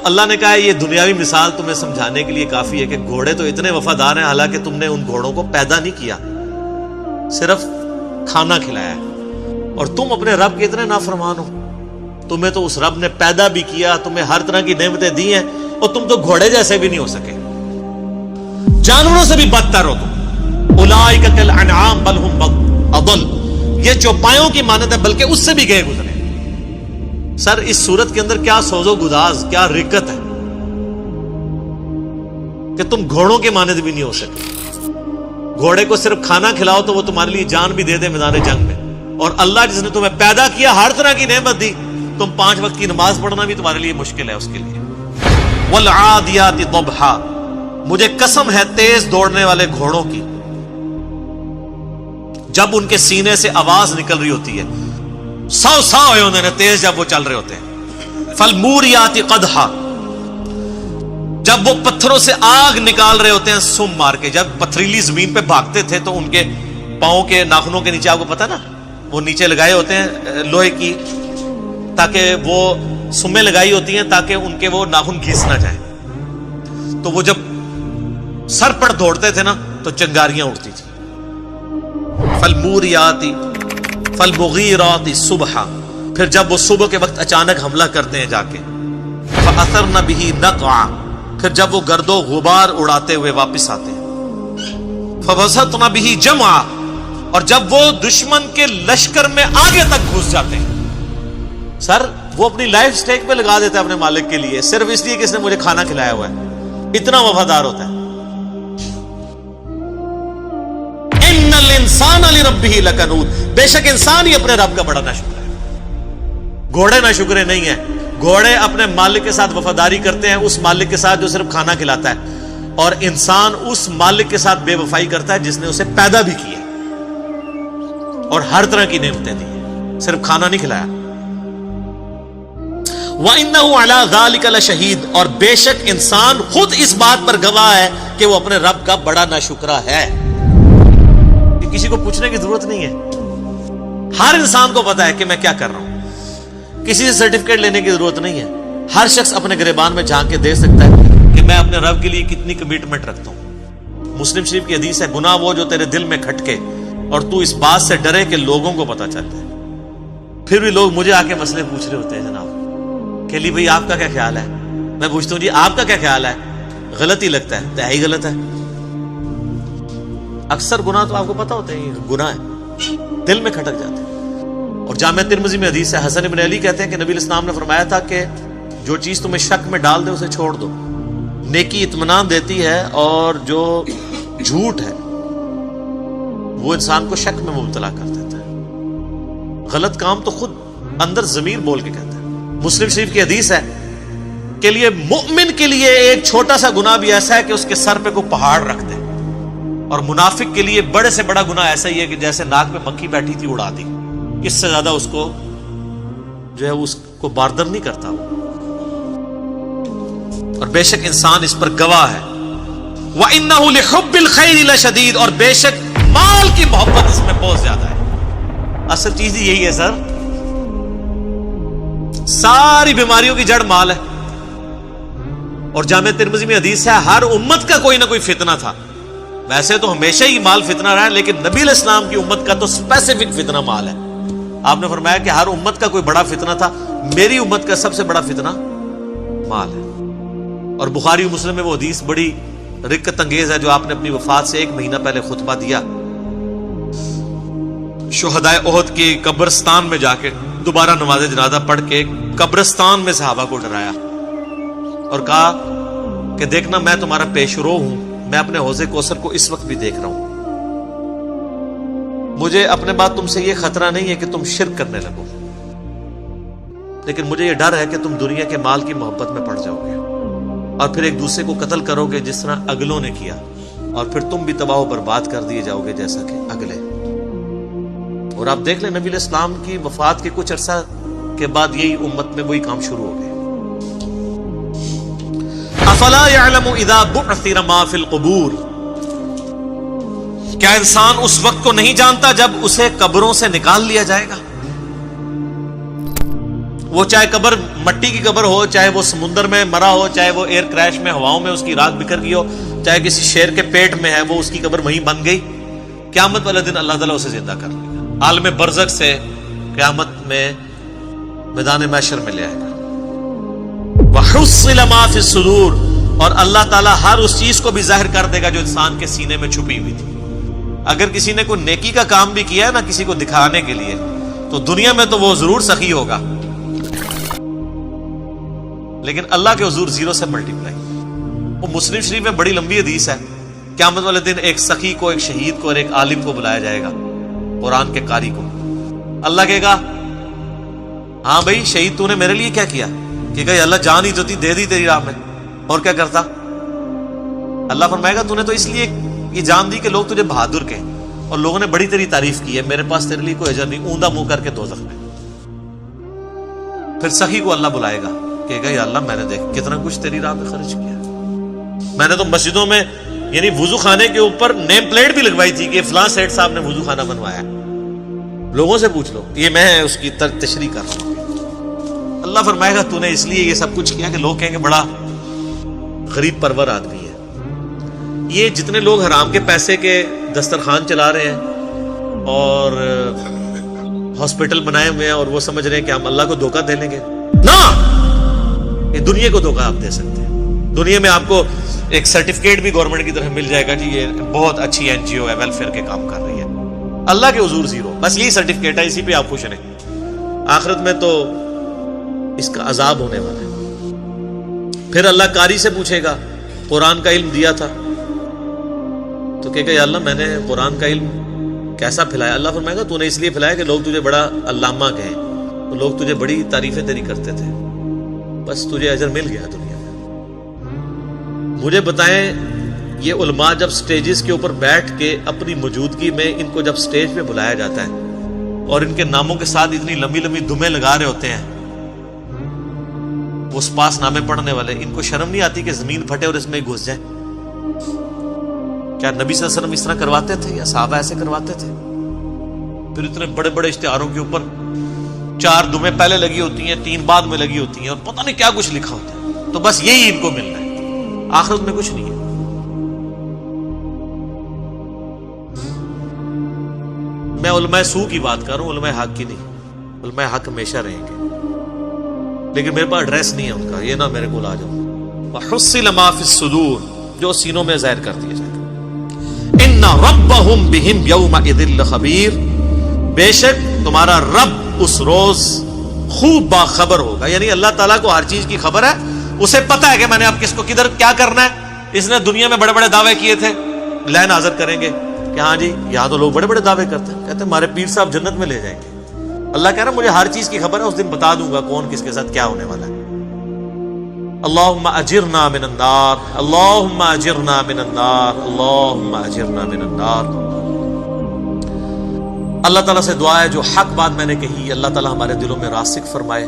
اللہ نے کہا ہے یہ دنیاوی مثال تمہیں سمجھانے کے لیے کافی ہے کہ گھوڑے تو اتنے وفادار ہیں حالانکہ تم نے ان گھوڑوں کو پیدا نہیں کیا، صرف کھانا کھلایا ہے، اور تم اپنے رب کے اتنے نافرمان ہو۔ تمہیں تو اس رب نے پیدا بھی کیا، تمہیں ہر طرح کی نعمتیں دی ہیں، اور تم تو گھوڑے جیسے بھی نہیں ہو سکے، جانوروں سے بھی بدتر ہو تم۔ اولئک کالانعام بل ہم اضل، یہ چوپایوں کی مانند ہے بلکہ اس سے بھی گئے گزرے۔ سر اس صورت کے اندر کیا سوز و گداز، کیا رکت ہے کہ تم گھوڑوں کے مانند بھی نہیں ہو سکے۔ گھوڑے کو صرف کھانا کھلاؤ تو وہ تمہارے لیے جان بھی دے دے میدان جنگ میں، اور اللہ جس نے تمہیں پیدا کیا ہر طرح کی نعمت دی، تم 5 وقت کی نماز پڑھنا بھی تمہارے لیے مشکل ہے اس کے لیے۔ والعادیات ضبحا، مجھے قسم ہے تیز دوڑنے والے گھوڑوں کی، جب ان کے سینے سے آواز نکل رہی ہوتی ہے، سو ہوئے انہوں نے تیز جب وہ چل رہے ہوتے ہیں۔ فالموریات قدحا، جب وہ پتھروں سے آگ نکال رہے ہوتے ہیں سم مار کے، جب پتھریلی زمین پہ بھاگتے تھے تو ان کے پاؤں کے ناخنوں کے نیچے، آپ کو پتا نا وہ نیچے لگائے ہوتے ہیں لوہے کی، تاکہ وہ سمیں لگائی ہوتی ہیں تاکہ ان کے وہ ناخن گھس نہ جائیں، تو وہ جب سر پر دوڑتے تھے نا تو چنگاریاں اڑتی تھی۔ فالموریات فالمغیرات صبحا، پھر جب وہ صبح کے وقت اچانک حملہ کرتے ہیں جا کے، فاثرن به نقعا، پھر جب وہ گرد و غبار اڑاتے ہوئے واپس آتے ہیں، فبسطن به جمعا، اور جب وہ دشمن کے لشکر میں آگے تک گھس جاتے ہیں۔ سر وہ اپنی لائف سٹیک پہ لگا دیتا ہے اپنے مالک کے لیے، صرف اس لیے کہ اس نے مجھے کھانا کھلایا ہوا ہے، اتنا وفادار ہوتا ہے۔ ان الانسان لربہ لکنود، بے شک انسان ہی اپنے رب کا بڑا ناشکر ہے، گھوڑے ناشکرے نہیں ہیں۔ گھوڑے اپنے مالک کے ساتھ وفاداری کرتے ہیں، اس مالک کے ساتھ جو صرف کھانا کھلاتا ہے، اور انسان اس مالک کے ساتھ بے وفائی کرتا ہے جس نے اسے پیدا بھی کیا اور ہر طرح کی نعمتیں دی، صرف کھانا نہیں کھلایا۔ وَإِنَّهُ عَلَى ذَلِكَ لَشَهِيدٌ، اور بے شک انسان خود اس بات پر گواہ ہے کہ وہ اپنے رب کا بڑا ناشکرا ہے۔ کسی کو پوچھنے کی ضرورت نہیں ہے، ہر انسان کو پتا ہے کہ میں کیا کر رہا ہوں، کسی سے سرٹیفکیٹ لینے کی ضرورت نہیں ہے۔ ہر شخص اپنے گریبان میں جھانک کے دیکھ سکتا ہے کہ میں اپنے رب کے لیے کتنی کمٹمنٹ رکھتا ہوں۔ مسلم شریف کی حدیث ہے، گناہ وہ جو تیرے دل میں کھٹکے اور تو اس بات سے ڈرے کہ لوگوں کو پتا چل جائے۔ پھر بھی لوگ مجھے آ کے مسئلے پوچھ رہے ہوتے ہیں، جناب کہ لی بھائی آپ کا کیا خیال ہے؟ میں پوچھتا ہوں جی آپ کا کیا خیال ہے؟ غلط ہی لگتا ہے تو ہی غلط ہے۔ اکثر گناہ تو آپ کو پتا ہوتے ہیں یہ گناہ ہے، دل میں کھٹک جاتے ہیں۔ اور جامع ترمذی میں حدیث ہے، حسن بن علی کہتے ہیں کہ نبی علیہ السلام نے فرمایا تھا کہ جو چیز تمہیں شک میں ڈال دے اسے چھوڑ دو، نیکی اطمینان دیتی ہے، اور جو جھوٹ ہے وہ انسان کو شک میں مبتلا کر دیتا ہے۔ غلط کام تو خود اندر ضمیر بول کے کہتا ہے۔ مسلم شریف کی حدیث ہے کہ لیے مومن کے لیے ایک چھوٹا سا گناہ بھی ایسا ہے کہ اس کے سر پہ کوئی پہاڑ رکھ دے، اور منافق کے لیے بڑے سے بڑا گناہ ایسا ہی ہے کہ جیسے ناک پہ مکھی بیٹھی تھی اڑا دی، اس سے زیادہ اس کو جو ہے اس کو باردر نہیں کرتا وہ۔ اور بے شک انسان اس پر گواہ ہے۔ وَإِنَّهُ لِحُبِّ الْخَيْرِ لَشَدِيدٌ، اور بے شک مال کی محبت اس میں بہت زیادہ ہے۔ اصل چیز ہی یہی ہے سر، ساری بیماریوں کی جڑ مال ہے۔ اور جامع ترمذی میں حدیث ہے، ہر امت کا کوئی نہ کوئی فتنہ تھا، ویسے تو ہمیشہ ہی مال فتنہ رہا ہے، لیکن نبی علیہ السلام کی امت کا تو اسپیسیفک فتنہ مال ہے۔ آپ نے فرمایا کہ ہر امت کا کوئی بڑا فتنہ تھا، میری امت کا سب سے بڑا فتنہ مال ہے۔ اور بخاری و مسلم میں وہ حدیث بڑی رکت انگیز ہے جو آپ نے اپنی وفات سے 1 مہینہ پہلے خطبہ دیا، شہدائے احد کی قبرستان میں جا کے دوبارہ نماز جنازہ پڑھ کے قبرستان میں صحابہ کو ڈرایا اور کہا کہ دیکھنا میں تمہارا پیش رو ہوں، میں اپنے حوض کوثر کو اس وقت بھی دیکھ رہا ہوں، مجھے اپنے بعد تم سے یہ خطرہ نہیں ہے کہ تم شرک کرنے لگو، لیکن مجھے یہ ڈر ہے کہ تم دنیا کے مال کی محبت میں پڑ جاؤ گے اور پھر ایک دوسرے کو قتل کرو گے جس طرح اگلوں نے کیا، اور پھر تم بھی تباہ و برباد کر دیے جاؤ گے جیسا کہ اگلے۔ اور آپ دیکھ لیں نبی علیہ السلام کی وفات کے کچھ عرصہ کے بعد یہی امت میں وہی کام شروع ہو گئے۔ افلا يعلم اذا بعثر ما في القبور، کیا انسان اس وقت کو نہیں جانتا جب اسے قبروں سے نکال لیا جائے گا؟ وہ چاہے قبر مٹی کی قبر ہو، چاہے وہ سمندر میں مرا ہو، چاہے وہ ایئر کریش میں ہواؤں میں اس کی راکھ بکھر گئی ہو، چاہے کسی شیر کے پیٹ میں ہے وہ اس کی قبر وہیں بن گئی، قیامت والے دن اللہ تعالیٰ اسے زندہ کر لے گا، عالم برزخ سے قیامت میں میدان محشر میں لے آئے گا۔ وَحُصِّلَ مَا فِي الصُّدُورِ، اور اللہ تعالیٰ ہر اس چیز کو بھی ظاہر کر دے گا جو انسان کے سینے میں چھپی ہوئی تھی۔ اگر کسی نے کوئی نیکی کا کام بھی کیا ہے نا کسی کو دکھانے کے لیے، تو دنیا میں تو وہ ضرور سخی ہوگا، لیکن اللہ کے حضور زیرو سے ملٹیپلائی۔ وہ مسلم شریف میں بڑی لمبی حدیث ہے، قیامت والے دن ایک سخی کو، ایک شہید کو اور ایک عالم کو بلایا جائے گا، قرآن کے قاری کو۔ اللہ کہے گا ہاں بھائی شہید تو نے میرے لیے کیا کیا؟ کہ گئی اللہ جان ہی تو تھی، دے دی تیری راہ میں، اور کیا کرتا؟ اللہ فرمائے گا تو نے تو اس لیے یہ جان دی کہ لوگ تجھے بہادر کہیں، اور لوگوں نے بڑی تیری تعریف کی ہے، میرے پاس تیرے لیے کوئی اجر نہیں، اوندا منہ کر کے دوزخ میں۔ پھر سخی کو اللہ بلائے گا کہ گئی اللہ میں نے دیکھ کتنا کچھ تیری راہ میں خرچ کیا، میں نے تو مسجدوں میں یعنی وضو خانے کے اوپر نیم پلیٹ بھی لگوائی تھی کہ فلاں سیٹ صاحب نے وضو خانہ بنوایا، لوگوں سے پوچھ لو، یہ میں اس کی تشریح کر رہا ہوں۔ اللہ فرمائے گا تو نے اس لیے یہ سب کچھ کیا کہ لوگ کہیں گے بڑا غریب پرور آدمی ہے۔ یہ جتنے لوگ حرام کے پیسے کے دسترخوان چلا رہے ہیں اور ہاسپٹل بنائے ہوئے ہیں اور وہ سمجھ رہے ہیں کہ ہم اللہ کو دھوکہ دے لیں گے، نہ، یہ دنیا کو دھوکہ آپ دے سکتے ہیں۔ دنیا میں آپ کو ایک سرٹیفکیٹ بھی گورنمنٹ کی طرف مل جائے گا، جی یہ بہت اچھی این جی او ہے، ویلفیئر کے کام کر رہی ہے، اللہ کے حضور زیرو، بس یہی سرٹیفکیٹ ہے، اسی پہ آپ خوش رہیں۔ آخرت میں تو اس کا عذاب ہونے والا ہے۔ پھر اللہ قاری سے پوچھے گا قرآن کا علم دیا تھا، تو کہے گا یا اللہ میں نے قرآن کا علم کیسا پھیلایا؟ اللہ فرمائے گا تو نے اس لیے پھیلایا کہ لوگ تجھے بڑا علامہ کہیں، تو لوگ تجھے بڑی تعریفیں تیری کرتے تھے، بس تجھے اجر مل گیا دنیا میں۔ مجھے بتائیں یہ علماء جب سٹیجز کے اوپر بیٹھ کے اپنی موجودگی میں ان کو جب سٹیج پہ بلایا جاتا ہے اور ان کے ناموں کے ساتھ اتنی لمبی لمبی دمیں لگا رہے ہوتے ہیں وہ سپاس نامے پڑھنے والے، ان کو شرم نہیں آتی کہ زمین پھٹے اور اس میں گھس جائیں؟ کیا نبی صلی اللہ علیہ وسلم اس طرح کرواتے تھے یا صحابہ ایسے کرواتے تھے؟ پھر اتنے بڑے بڑے اشتہاروں کے اوپر 4 دمیں پہلے لگی ہوتی ہیں، 3 بعد میں لگی ہوتی ہیں، اور پتہ نہیں کیا کچھ لکھا ہوتا ہے، تو بس یہی ان کو ملنا ہے، آخرت میں کچھ نہیں ہے۔ میں علماء سو کی بات کر رہا ہوں، علماء حق کی نہیں۔ علماء حق ہمیشہ رہیں گے، لیکن میرے پاس ایڈریس نہیں ہے ان کا، یہ نہ میرے کو آ جاؤ۔ وَحُصِّلَ مَا فِي الصُّدُورِ، جو سینوں میں ظاہر کر دیا جائے گا۔ إِنَّ رَبَّهُمْ بِهِمْ يَوْمَئِذٍ لَخَبِيرٌ، بے شک تمہارا رب اس روز خوب باخبر ہوگا، یعنی اللہ تعالیٰ کو ہر چیز کی خبر ہے، اسے پتہ ہے کہ میں نے اب کس کو کدھر کیا کرنا ہے۔ اس نے دنیا میں بڑے بڑے دعوے کیے تھے، لین حاضر کریں گے کہ ہاں جی یہاں تو لوگ بڑے بڑے دعوے کرتے ہیں، کہتے ہیں ہمارے پیر صاحب جنت میں لے جائیں گے۔ اللہ کہہ رہا ہے مجھے ہر چیز کی خبر ہے، اس دن بتا دوں گا کون کس کے ساتھ کیا ہونے والا ہے۔ اللہم اجرنا من النار، اللہم اجرنا من النار، اللہم اجرنا من النار۔ اللہ تعالیٰ سے دعا ہے جو حق بات میں نے کہی اللہ تعالیٰ ہمارے دلوں میں راسخ فرمائے۔